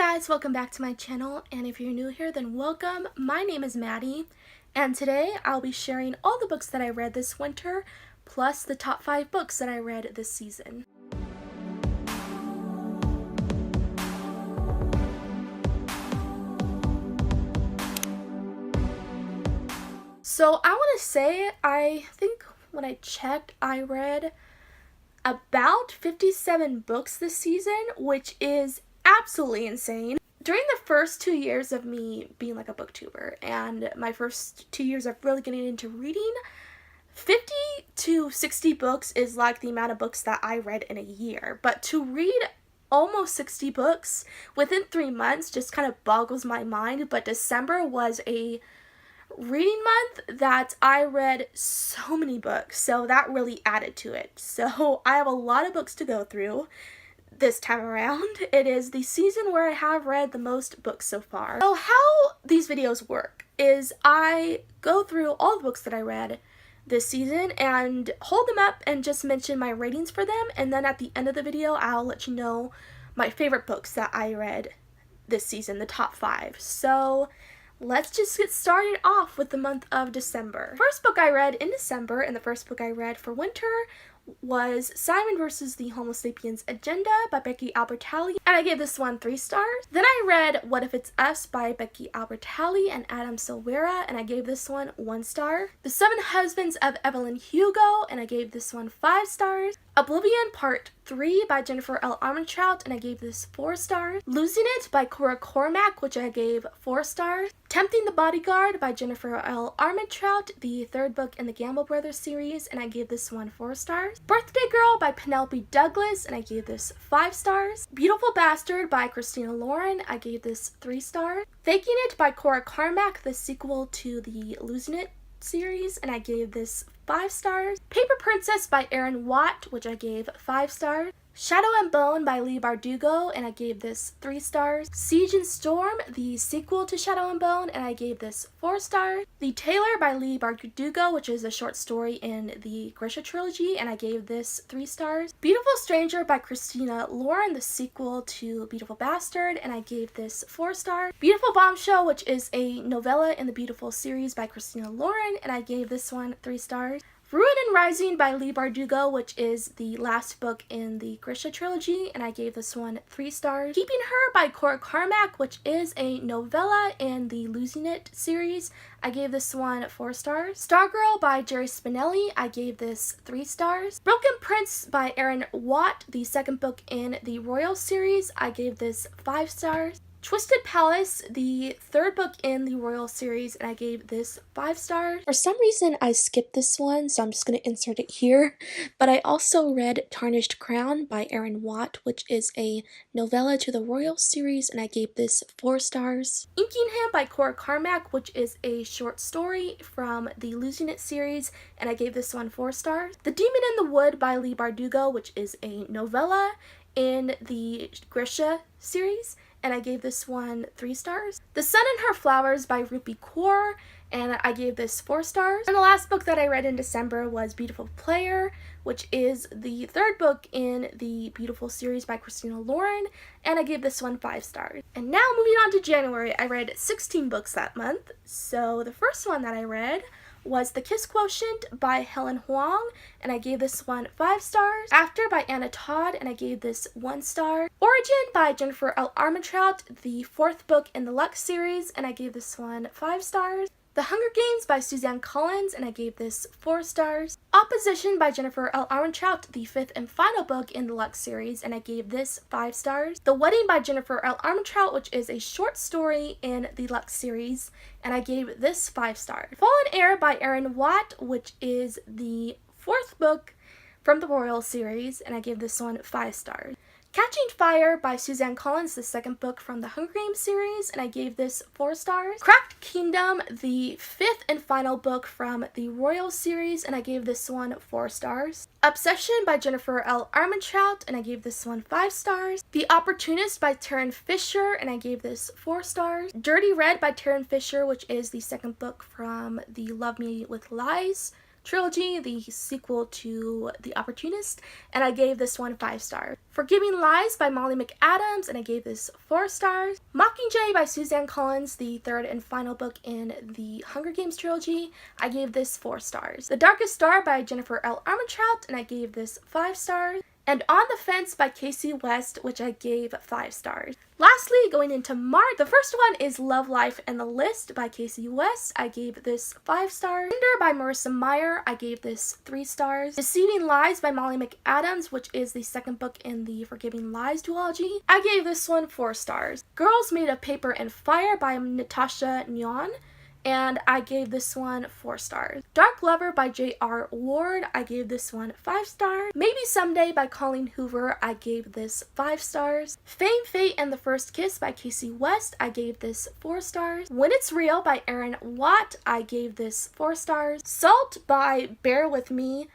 guys, welcome back to my channel, and if you're new here then welcome. My name is Maddie, and today I'll be sharing all the books that I read this winter, plus the top 5 books that I read this season. So I want to say, I think when I checked, I read about 57 books this season, which is absolutely insane. During the first 2 years of me being like a booktuber and my first 2 years of really getting into reading, 50 to 60 books is like the amount of books that I read in a year. But to read almost 60 books within 3 months just kind of boggles my mind. But December was a reading month that I read so many books, so that really added to it. So I have a lot of books to go through this time around. It is the season where I have read the most books so far. So how these videos work is I go through all the books that I read this season and hold them up and just mention my ratings for them, and then at the end of the video I'll let you know my favorite books that I read this season, the top 5. So let's just get started off with the month of December. First book I read in December, and the first book I read for winter, was Simon vs. the Homo Sapiens Agenda by Becky Albertalli, and I gave this one 3 stars. Then I read What If It's Us by Becky Albertalli and Adam Silvera, and I gave this one 1 star. The 7 Husbands of Evelyn Hugo, and I gave this one 5 stars. Oblivion Part 3 by Jennifer L. Armentrout, and I gave this 4 stars. Losing It by Cora Cormack, which I gave 4 stars. Tempting the Bodyguard by Jennifer L. Armentrout, the 3rd book in the Gamble Brothers series, and I gave this one 4 stars. Birthday Girl by Penelope Douglas, and I gave this 5 stars. Beautiful Bastard by Christina Lauren, I gave this 3 stars. Faking It by Cora Cormack, the sequel to the Losing It series, and I gave this 5 stars. Paper Princess by Erin Watt, which I gave 5 stars. Shadow and Bone by Leigh Bardugo, and I gave this 3 stars. Siege and Storm, the sequel to Shadow and Bone, and I gave this 4 stars. The Tailor by Leigh Bardugo, which is a short story in the Grisha trilogy, and I gave this 3 stars. Beautiful Stranger by Christina Lauren, the sequel to Beautiful Bastard, and I gave this 4 stars. Beautiful Bombshell, which is a novella in the Beautiful series by Christina Lauren, and I gave this one 3 stars. Ruin and Rising by Leigh Bardugo, which is the last book in the Grisha trilogy, and I gave this one 3 stars. Keeping Her by Cora Cormack, which is a novella in the Losing It series, I gave this one 4 stars. Stargirl by Jerry Spinelli, I gave this 3 stars. Broken Prince by Erin Watt, the 2nd book in the Royal series, I gave this 5 stars. Twisted Palace, the 3rd book in the Royal series, and I gave this 5 stars. For some reason, I skipped this one, so I'm just going to insert it here. But I also read Tarnished Crown by Erin Watt, which is a novella to the Royal series, and I gave this 4 stars. Inking Him by Cora Cormack, which is a short story from the Losing It series, and I gave this one 4 stars. The Demon in the Wood by Leigh Bardugo, which is a novella in the Grisha series, and I gave this one 3 stars. The Sun and Her Flowers by Rupi Kaur, and I gave this 4 stars. And the last book that I read in December was Beautiful Player, which is the 3rd book in the Beautiful series by Christina Lauren, and I gave this one 5 stars. And now moving on to January, I read 16 books that month. So the first one that I read was The Kiss Quotient by Helen Huang, and I gave this one 5 stars. After by Anna Todd, and I gave this 1 star. Origin by Jennifer L. Armentrout, the 4th book in the Lux series, and I gave this one 5 stars. The Hunger Games by Suzanne Collins, and I gave this 4 stars. Opposition by Jennifer L. Armentrout, the 5th and final book in the Lux series, and I gave this 5 stars. The Wedding by Jennifer L. Armentrout, which is a short story in the Lux series, and I gave this 5 stars. Fallen Air by Erin Watt, which is the 4th book from the Royal series, and I gave this one 5 stars. Catching Fire by Suzanne Collins, the 2nd book from the Hunger Games series, and I gave this 4 stars. Cracked Kingdom, the 5th and final book from the Royal series, and I gave this one 4 stars. Obsession by Jennifer L. Armentrout, and I gave this one 5 stars. The Opportunist by Taryn Fisher, and I gave this 4 stars. Dirty Red by Taryn Fisher, which is the 2nd book from the Love Me With Lies trilogy, the sequel to The Opportunist, and I gave this one 5 stars. Forgiving Lies by Molly McAdams, and I gave this 4 stars. Mockingjay by Suzanne Collins, the third and final book in the Hunger Games trilogy, I gave this 4 stars. The Darkest Star by Jennifer L. Armentrout, and I gave this 5 stars. And On the Fence by Casey West, which I gave 5 stars. Lastly, going into March, the first one is Love, Life, and the List by Casey West. I gave this 5 stars. Cinder by Marissa Meyer, I gave this 3 stars. Deceiving Lies by Molly McAdams, which is the second book in the Forgiving Lies duology, I gave this one 4 stars. Girls Made of Paper and Fire by Natasha Nyon, and I gave this one 4 stars. Dark Lover by J.R. Ward, I gave this one 5 stars. Maybe Someday by Colleen Hoover, I gave this 5 stars. Fame, Fate, and the First Kiss by Casey West, I gave this 4 stars. When It's Real by Erin Watt, I gave this 4 stars. Salt by Bear With Me,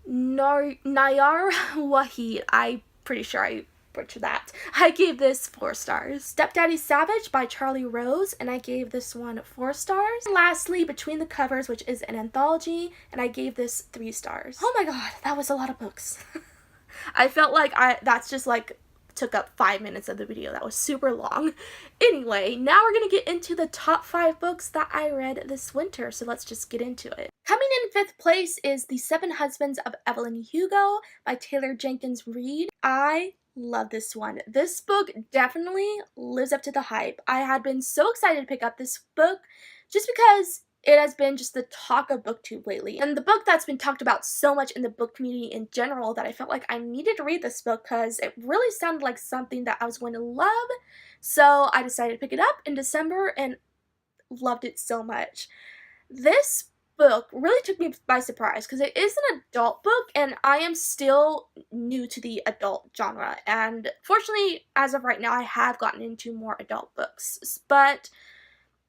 Nayar Wahid, I'm pretty sure I butchered that. I gave this 4 stars. Stepdaddy Savage by Charlie Rose, and I gave this one 4 stars. And lastly, Between the Covers, which is an anthology, and I gave this 3 stars. Oh my god, that was a lot of books. I felt like that's just like took up 5 minutes of the video. That was super long. Anyway, now we're gonna get into the top 5 books that I read this winter, so let's just get into it. Coming in 5th place is The Seven Husbands of Evelyn Hugo by Taylor Jenkins Reid. I love this one. This book definitely lives up to the hype. I had been so excited to pick up this book just because it has been just the talk of booktube lately, and the book that's been talked about so much in the book community in general that I felt like I needed to read this book because it really sounded like something that I was going to love. So I decided to pick it up in December and loved it so much. This book really took me by surprise because it is an adult book and I am still new to the adult genre, and fortunately as of right now I have gotten into more adult books, but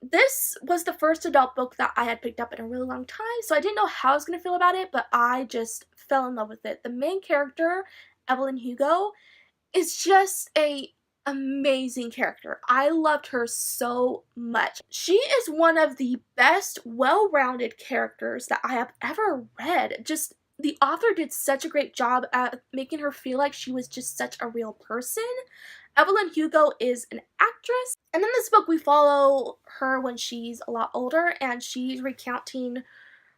this was the first adult book that I had picked up in a really long time, so I didn't know how I was going to feel about it, but I just fell in love with it. The main character, Evelyn Hugo, is just a amazing character. I loved her so much. She is one of the best, well-rounded characters that I have ever read. Just the author did such a great job at making her feel like she was just such a real person. Evelyn Hugo is an actress, and in this book we follow her when she's a lot older, and she's recounting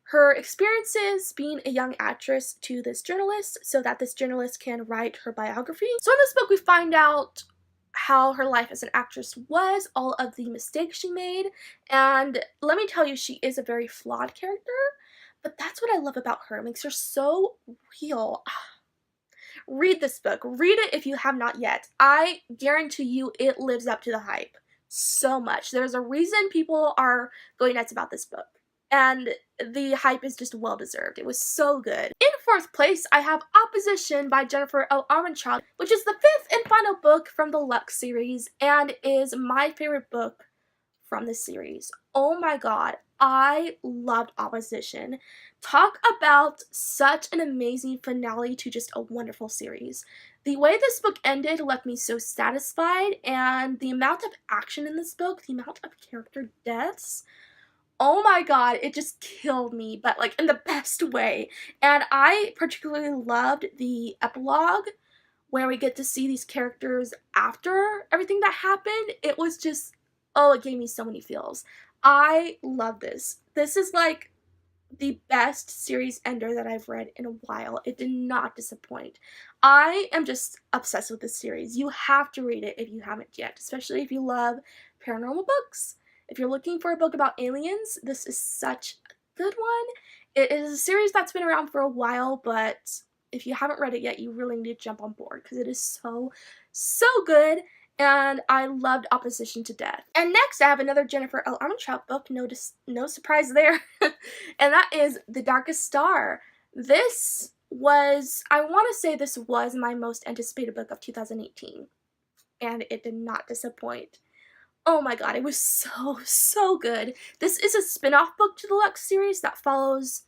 her experiences being a young actress to this journalist so that this journalist can write her biography. So in this book we find out how her life as an actress was, all of the mistakes she made, and let me tell you, she is a very flawed character, but that's what I love about her. It makes her so real. Read this book. Read it if you have not yet. I guarantee you it lives up to the hype so much. There's a reason people are going nuts about this book, and the hype is just well deserved. It was so good. In 4th place, I have Opposition by Jennifer L. Armentrout, which is the 5th and final book from the Lux series and is my favorite book from this series. Oh my god, I loved Opposition. Talk about such an amazing finale to just a wonderful series. The way this book ended left me so satisfied, and the amount of action in this book, the amount of character deaths, oh my god, it just killed me, but like in the best way. And I particularly loved the epilogue where we get to see these characters after everything that happened. It was just, oh, it gave me so many feels. I love this. This is like the best series ender that I've read in a while. It did not disappoint. I am just obsessed with this series. You have to read it if you haven't yet, especially if you love paranormal books. If you're looking for a book about aliens, this is such a good one. It is a series that's been around for a while, but if you haven't read it yet, you really need to jump on board because it is so, so good. And I loved Opposition to death. And next I have another Jennifer L. Armentrout book, no surprise there, and that is The Darkest Star. This was, I want to say this was my most anticipated book of 2018, and it did not disappoint. Oh my god, it was so, so good. This is a spin-off book to the Lux series that follows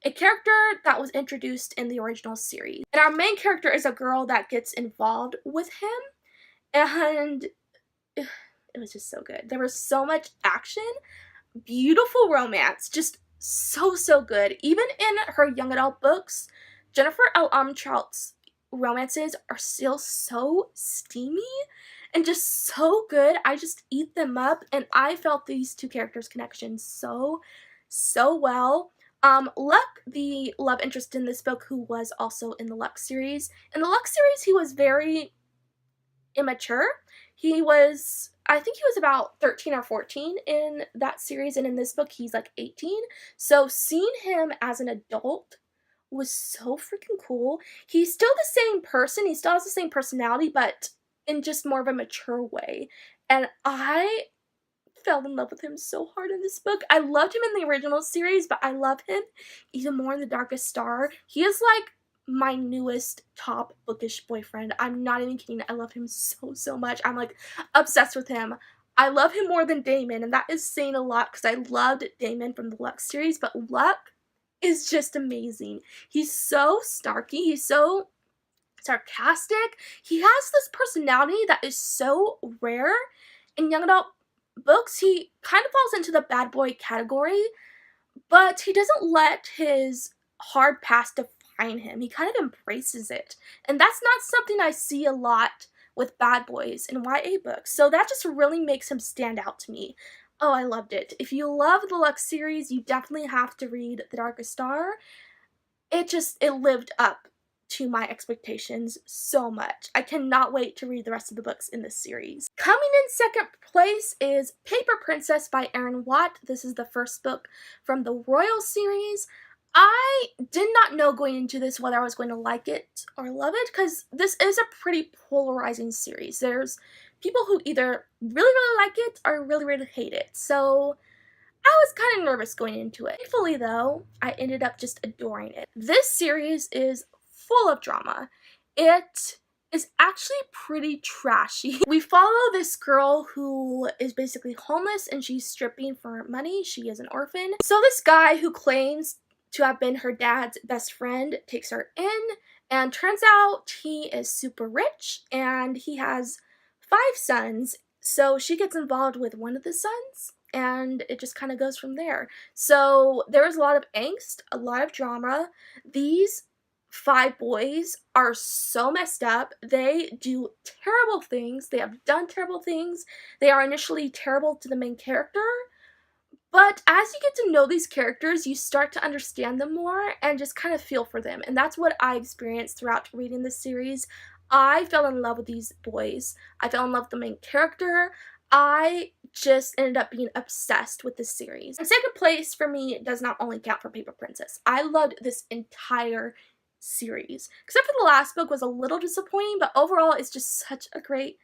a character that was introduced in the original series. And our main character is a girl that gets involved with him, and it was just so good. There was so much action, beautiful romance, just so good. Even in her young adult books, Jennifer L. Trout's romances are still so steamy and just so good. I just eat them up, and I felt these two characters' connection so well. Luck, the love interest in this book, who was also in the Luck series. In the Luck series, he was very immature. I think he was about 13 or 14 in that series, and in this book, he's like 18. So seeing him as an adult was so freaking cool. He's still the same person, he still has the same personality, but in just more of a mature way. And I fell in love with him so hard in this book. I loved him in the original series, but I love him even more in The Darkest Star. He is like my newest top bookish boyfriend. I'm not even kidding. I love him so much. I'm like obsessed with him. I love him more than Damon, and that is saying a lot because I loved Damon from the Luck series, but Luck is just amazing. He's so snarky. He's so sarcastic. He has this personality that is so rare in young adult books. He kind of falls into the bad boy category, but he doesn't let his hard past define him. He kind of embraces it. And that's not something I see a lot with bad boys in YA books. So that just really makes him stand out to me. Oh, I loved it. If you love the Lux series, you definitely have to read The Darkest Star. It lived up to my expectations so much. I cannot wait to read the rest of the books in this series. Coming in second place is Paper Princess by Erin Watt. This is the first book from the Royal series. I did not know going into this whether I was going to like it or love it, because this is a pretty polarizing series. There's people who either really like it or really hate it. So I was kind of nervous going into it. Thankfully though, I ended up just adoring it. This series is full of drama. It is actually pretty trashy. We follow this girl who is basically homeless and she's stripping for money. She is an orphan. So this guy who claims to have been her dad's best friend takes her in, and turns out he is super rich and he has 5 sons. So she gets involved with one of the sons, and it just kind of goes from there. So there is a lot of angst, a lot of drama. These 5 boys are so messed up. They do terrible things. They have done terrible things. They are initially terrible to the main character, but as you get to know these characters, you start to understand them more and just kind of feel for them. And that's what I experienced throughout reading this series. I fell in love with these boys. I fell in love with the main character. I just ended up being obsessed with this series. And second place for me does not only count for Paper Princess. I loved this entire series. Except for the last book was a little disappointing, but overall it's just such a great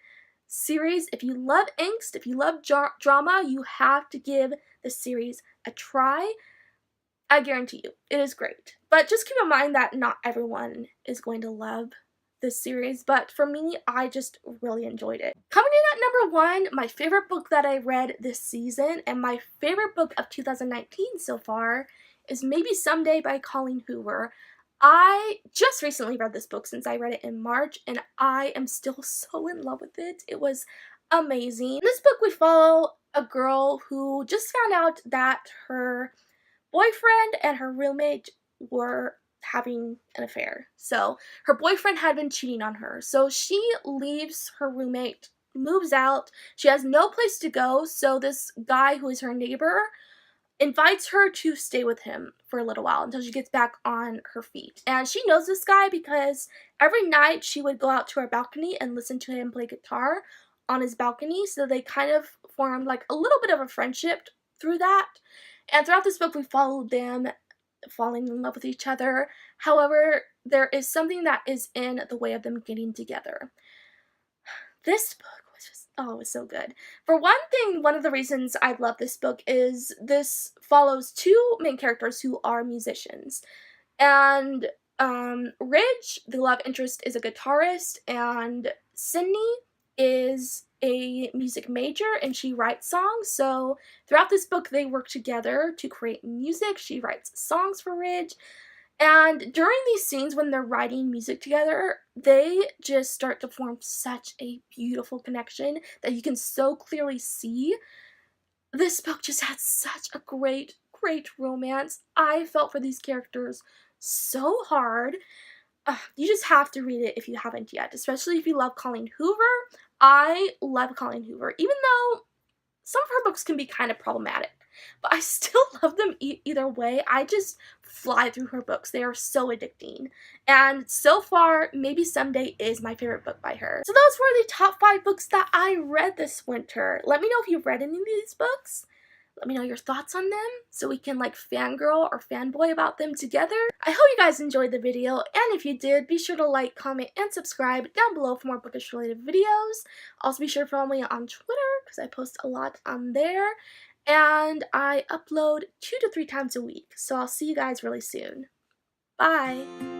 series. If you love angst, if you love drama, you have to give this series a try. I guarantee you, it is great. But just keep in mind that not everyone is going to love this series, but for me, I just really enjoyed it. Coming in at number 1, my favorite book that I read this season, and my favorite book of 2019 so far, is Maybe Someday by Colleen Hoover. I just recently read this book since I read it in March, and I am still so in love with it. It was amazing. In this book, we follow a girl who just found out that her boyfriend and her roommate were having an affair. So her boyfriend had been cheating on her. So she leaves her roommate, moves out. She has no place to go. So this guy who is her neighbor invites her to stay with him for a little while until she gets back on her feet. And she knows this guy because every night she would go out to her balcony and listen to him play guitar on his balcony. So they kind of formed like a little bit of a friendship through that. And throughout this book, we followed them falling in love with each other. However, there is something that is in the way of them getting together. This book was just, oh, it was so good. For one thing, one of the reasons I love this book is this follows 2 main characters who are musicians. And Ridge, the love interest, is a guitarist, and Sydney is a music major and she writes songs. So throughout this book, they work together to create music. She writes songs for Ridge. And during these scenes when they're writing music together, they just start to form such a beautiful connection that you can so clearly see. This book just had such a great great romance. I felt for these characters so hard. You just have to read it if you haven't yet, especially if you love Colleen Hoover. I love Colleen Hoover, even though some of her books can be kind of problematic, but I still love them either way. I just fly through her books. They are so addicting. And so far, Maybe Someday is my favorite book by her. So those were the top 5 books that I read this winter. Let me know if you've read any of these books. Let me know your thoughts on them so we can like fangirl or fanboy about them together. I hope you guys enjoyed the video, and if you did, be sure to like, comment, and subscribe down below for more bookish related videos. Also be sure to follow me on Twitter because I post a lot on there, and I upload 2 to 3 times a week. So I'll see you guys really soon. Bye!